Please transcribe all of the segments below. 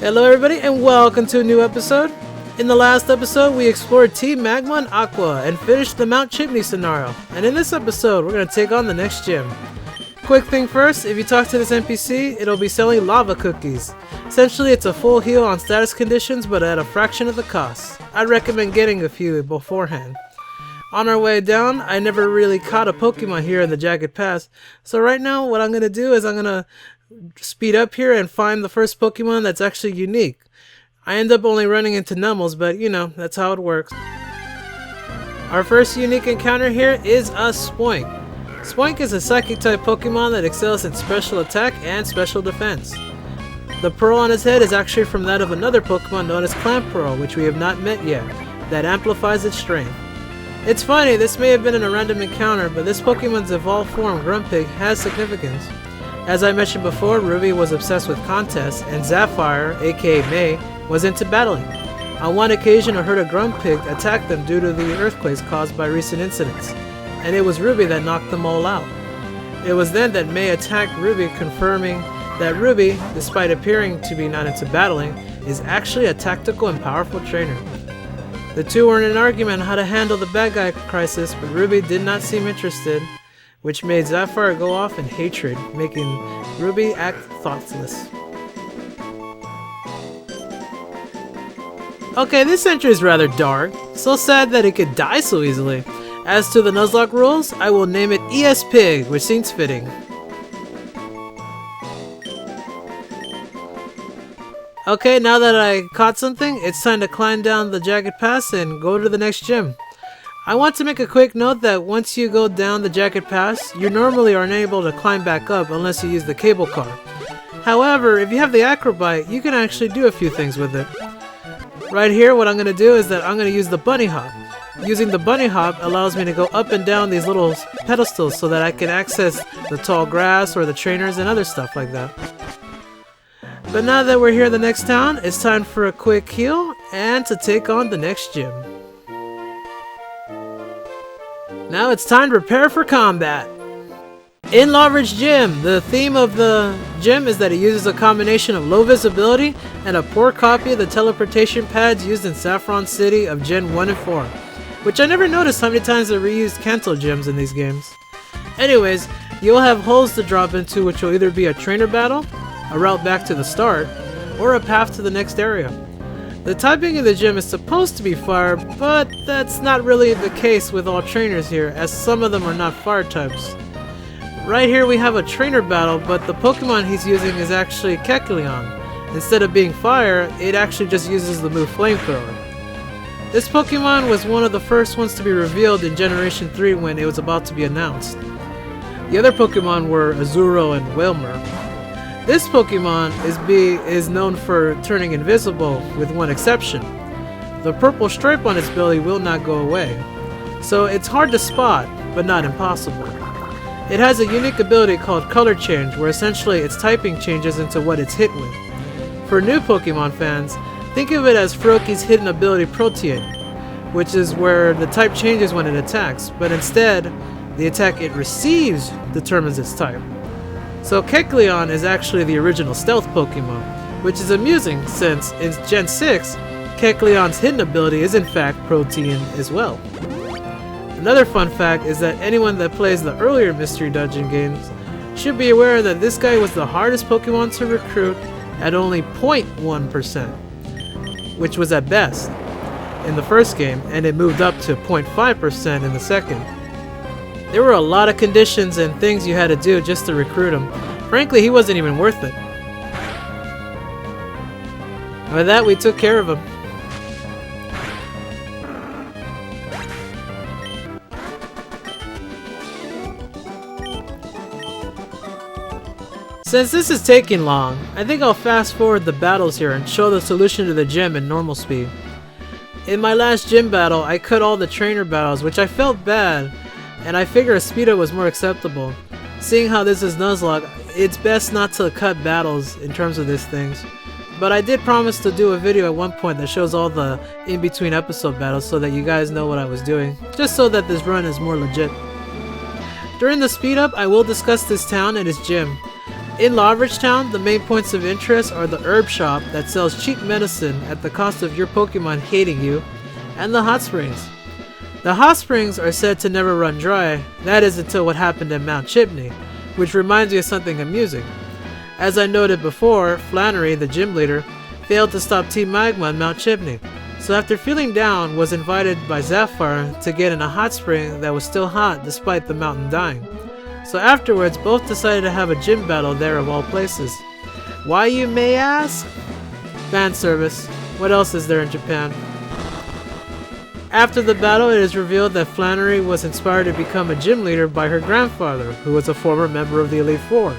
Hello everybody and welcome to a new episode. In the last episode we explored Team Magma and Aqua and finished the Mount Chimney scenario. And in this episode we're going to take on the next gym. Quick thing first, if you talk to this NPC, it'll be selling lava cookies. Essentially it's a full heal on status conditions but at a fraction of the cost. I'd recommend getting a few beforehand. On our way down, I never really caught a Pokemon here in the Jagged Pass. So right now what I'm going to do is I'm going to speed up here and find the first Pokemon that's actually unique. I end up only running into Nummels, but you know, that's how it works. Our first unique encounter here is a Spoink. Spoink is a Psychic type Pokemon that excels in special attack and special defense. The pearl on his head is actually from that of another Pokemon known as Clamperl, which we have not met yet, that amplifies its strength. It's funny, this may have been in a random encounter, but this Pokemon's evolved form, Grumpig, has significance. As I mentioned before, Ruby was obsessed with contests, and Sapphire, aka May, was into battling. On one occasion, I heard a Grumpig attack them due to the earthquakes caused by recent incidents, and it was Ruby that knocked them all out. It was then that May attacked Ruby, confirming that Ruby, despite appearing to be not into battling, is actually a tactical and powerful trainer. The two were in an argument on how to handle the bad guy crisis, but Ruby did not seem interested, which made Sapphire go off in hatred, making Ruby act thoughtless. Okay, this entry is rather dark, so sad that it could die so easily. As to the Nuzlocke rules, I will name it ES Pig, which seems fitting. Okay, now that I caught something, it's time to climb down the Jagged Pass and go to the next gym. I want to make a quick note that once you go down the Jagged Pass, you normally are unable to climb back up unless you use the cable car. However, if you have the Acrobite, you can actually do a few things with it. Right here, what I'm going to do is that I'm going to use the Bunny Hop. Using the Bunny Hop allows me to go up and down these little pedestals so that I can access the tall grass or the trainers and other stuff like that. But now that we're here in the next town, it's time for a quick heal and to take on the next gym. Now it's time to prepare for combat. In Lavaridge Gym, the theme of the gym is that it uses a combination of low visibility and a poor copy of the teleportation pads used in Saffron City of Gen 1 and 4, which I never noticed how many times they reused Kanto gyms in these games. Anyways, you'll have holes to drop into, which will either be a trainer battle, a route back to the start, or a path to the next area. The typing of the gym is supposed to be fire, but that's not really the case with all trainers here, as some of them are not fire types. Right here we have a trainer battle, but the Pokemon he's using is actually Kecleon. Instead of being fire, it actually just uses the move Flamethrower. This Pokemon was one of the first ones to be revealed in Generation 3 when it was about to be announced. The other Pokemon were Azuro and Wailmer. This Pokemon is known for turning invisible, with one exception. The purple stripe on its belly will not go away, so it's hard to spot, but not impossible. It has a unique ability called Color Change, where essentially its typing changes into what it's hit with. For new Pokemon fans, think of it as Froakie's hidden ability Protean, which is where the type changes when it attacks, but instead, the attack it receives determines its type. So Kecleon is actually the original stealth Pokemon, which is amusing since in Gen 6, Kecleon's hidden ability is in fact Protean as well. Another fun fact is that anyone that plays the earlier Mystery Dungeon games should be aware that this guy was the hardest Pokemon to recruit at only 0.1%, which was at best in the first game, and it moved up to 0.5% in the second. There were a lot of conditions and things you had to do just to recruit him. Frankly, he wasn't even worth it. With that, we took care of him. Since this is taking long, I think I'll fast forward the battles here and show the solution to the gym in normal speed. In my last gym battle, I cut all the trainer battles, which I felt bad, and I figure a speed up was more acceptable. Seeing how this is Nuzlocke, it's best not to cut battles in terms of these things. But I did promise to do a video at one point that shows all the in-between episode battles so that you guys know what I was doing, just so that this run is more legit. During the speed up, I will discuss this town and its gym. In Lavaridge Town, the main points of interest are the herb shop that sells cheap medicine at the cost of your Pokemon hating you, and the hot springs. The hot springs are said to never run dry, that is until what happened at Mount Chipney, which reminds me of something amusing. As I noted before, Flannery, the gym leader, failed to stop Team Magma on Mount Chipney, so after feeling down, was invited by Zephyr to get in a hot spring that was still hot despite the mountain dying. So afterwards, both decided to have a gym battle there of all places. Why, you may ask? Fan service. What else is there in Japan? After the battle, it is revealed that Flannery was inspired to become a gym leader by her grandfather, who was a former member of the Elite Four.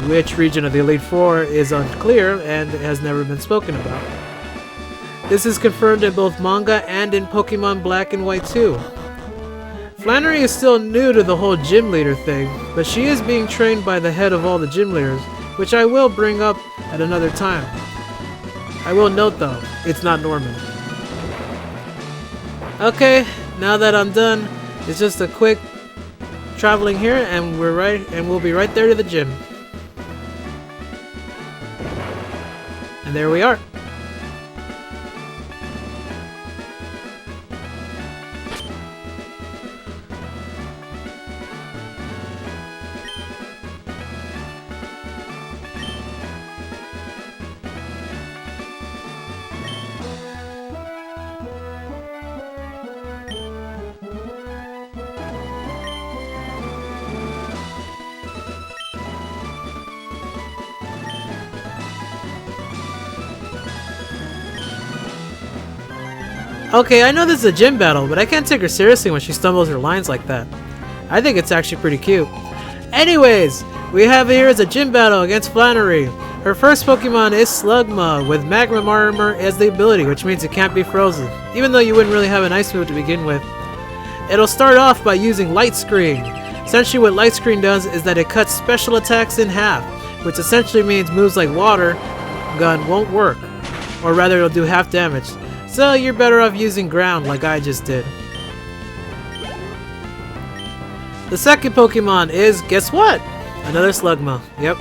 Which region of the Elite Four is unclear and has never been spoken about. This is confirmed in both manga and in Pokemon Black and White 2. Flannery is still new to the whole gym leader thing, but she is being trained by the head of all the gym leaders, which I will bring up at another time. I will note though, it's not Norman. Okay, now that I'm done, it's just a quick traveling here and we'll be right there to the gym. And there we are. Okay, I know this is a gym battle, but I can't take her seriously when she stumbles her lines like that. I think it's actually pretty cute. Anyways, we have here is a gym battle against Flannery. Her first Pokemon is Slugma, with Magma Armor as the ability, which means it can't be frozen, even though you wouldn't really have an ice move to begin with. It'll start off by using Light Screen. Essentially what Light Screen does is that it cuts special attacks in half, which essentially means moves like Water Gun won't work, or rather it'll do half damage. So you're better off using Ground like I just did. The second Pokemon is, guess what? Another Slugma, yep.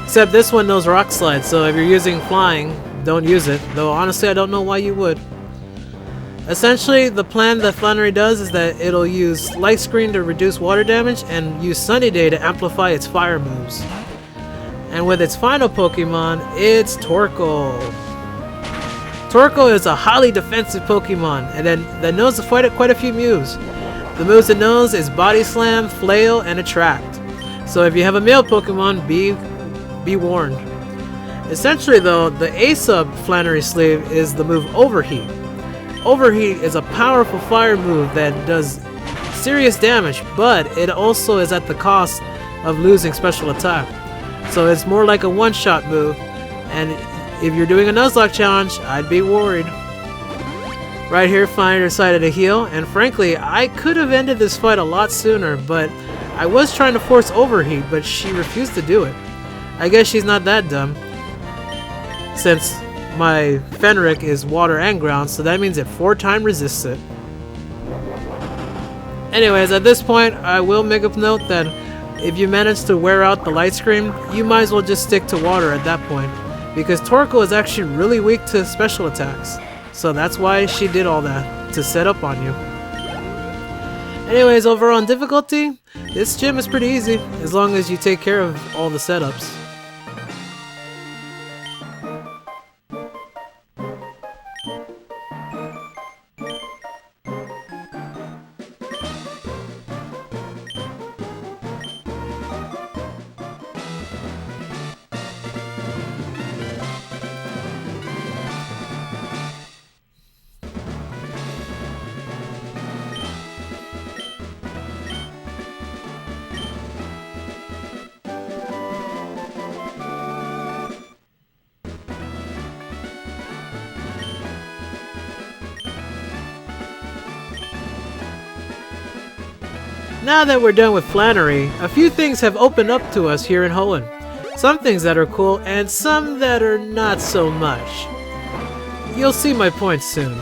Except this one knows Rock Slide, so if you're using Flying, don't use it. Though honestly I don't know why you would. Essentially, the plan that Flannery does is that it'll use Light Screen to reduce water damage and use Sunny Day to amplify its fire moves. And with its final Pokemon, it's Torkoal. Torkoal is a highly defensive Pokemon, and that knows quite a few moves. The moves it knows is Body Slam, Flail, and Attract. So if you have a male Pokemon, be warned. Essentially though, the A-sub Flannery sleeve is the move Overheat. Overheat is a powerful fire move that does serious damage, but it also is at the cost of losing special attack. So it's more like a one-shot move, and if you're doing a Nuzlocke challenge, I'd be worried. Right here, Flannery decided to heal, and frankly, I could have ended this fight a lot sooner, but I was trying to force Overheat, but she refused to do it. I guess she's not that dumb, since my Fenric is water and ground, so that means it 4-time resists it. Anyways, at this point, I will make a note that if you manage to wear out the Light Screen, you might as well just stick to water at that point, because Torkoal is actually really weak to special attacks. So that's why she did all that, to set up on you. Anyways, overall on difficulty, this gym is pretty easy, as long as you take care of all the setups. Now that we're done with Flannery, a few things have opened up to us here in Hoenn. Some things that are cool, and some that are not so much. You'll see my point soon.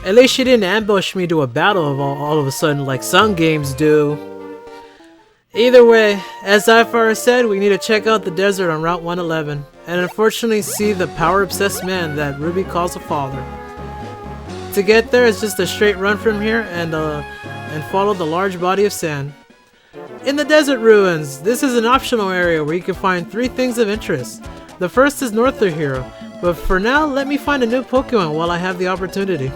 At least she didn't ambush me to a battle of all of a sudden like some games do. Either way, as Zyphara said, we need to check out the desert on Route 111, and unfortunately see the power-obsessed man that Ruby calls a father. To get there is just a straight run from here and follow the large body of sand. In the desert ruins, this is an optional area where you can find 3 things of interest. The first is north of here, but for now, let me find a new Pokemon while I have the opportunity.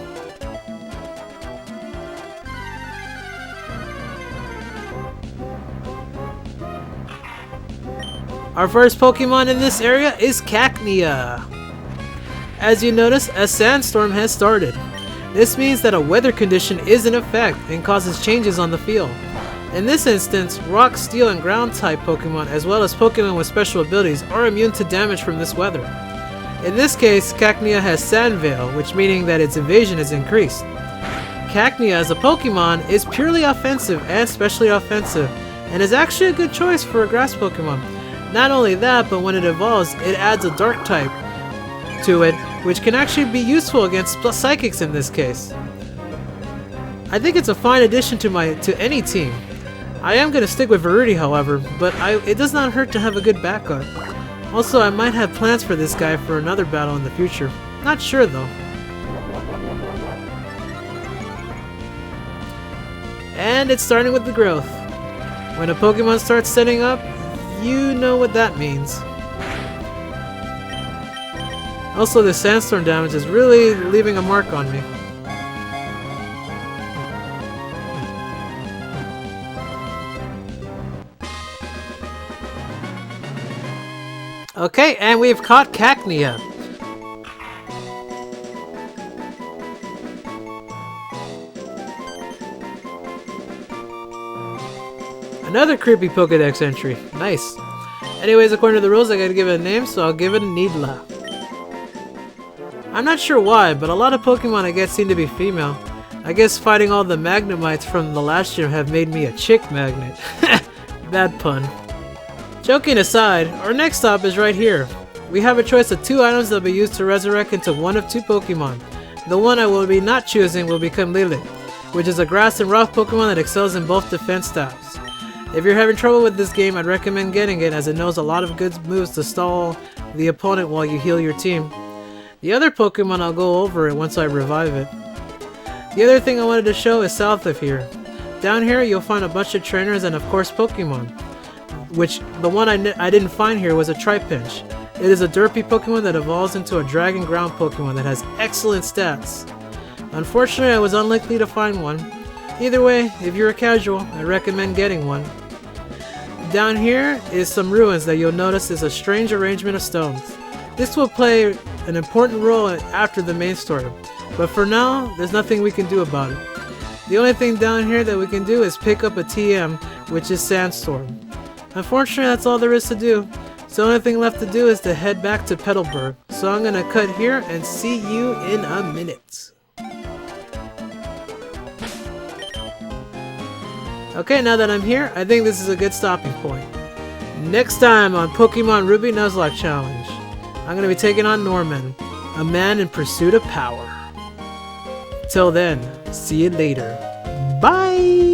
Our first Pokemon in this area is Kecleon. As you notice, a sandstorm has started. This means that a weather condition is in effect and causes changes on the field. In this instance, rock, steel, and ground type Pokemon, as well as Pokemon with special abilities, are immune to damage from this weather. In this case, Kecleon has Sand Veil, which meaning that its evasion is increased. Kecleon as a Pokemon is purely offensive and specially offensive, and is actually a good choice for a grass Pokemon. Not only that, but when it evolves, it adds a dark type to it, which can actually be useful against psychics in this case. I think it's a fine addition to any team. I am going to stick with Virudi, however, but it does not hurt to have a good backup. Also, I might have plans for this guy for another battle in the future. Not sure though. And it's starting with the growth. When a Pokemon starts setting up, you know what that means. Also, the sandstorm damage is really leaving a mark on me. Okay, and we've caught Kecleon. Another creepy Pokedex entry. Nice. Anyways, according to the rules, I gotta give it a name, so I'll give it a Needla. I'm not sure why, but a lot of Pokemon I get seem to be female. I guess fighting all the Magnemites from the last gym have made me a chick magnet. Bad pun. Joking aside, our next stop is right here. We have a choice of 2 items that will be used to resurrect into one of 2 Pokemon. The one I will be not choosing will become Lilith, which is a grass and rock Pokemon that excels in both defense styles. If you're having trouble with this game, I'd recommend getting it as it knows a lot of good moves to stall the opponent while you heal your team. The other Pokemon I'll go over it once I revive it. The other thing I wanted to show is south of here. Down here you'll find a bunch of trainers and of course Pokemon. Which, the one I didn't find here was a Trapinch. It is a derpy Pokemon that evolves into a Dragon Ground Pokemon that has excellent stats. Unfortunately, I was unlikely to find one. Either way, if you're a casual, I recommend getting one. Down here is some ruins that you'll notice is a strange arrangement of stones. This will play an important role after the main story, but for now, there's nothing we can do about it. The only thing down here that we can do is pick up a TM, which is Sandstorm. Unfortunately, that's all there is to do. So the only thing left to do is to head back to Petalburg. So I'm gonna cut here and see you in a minute. Okay, now that I'm here, I think this is a good stopping point. Next time on Pokemon Ruby Nuzlocke Challenge, I'm gonna be taking on Norman, a man in pursuit of power. Till then, see you later. Bye!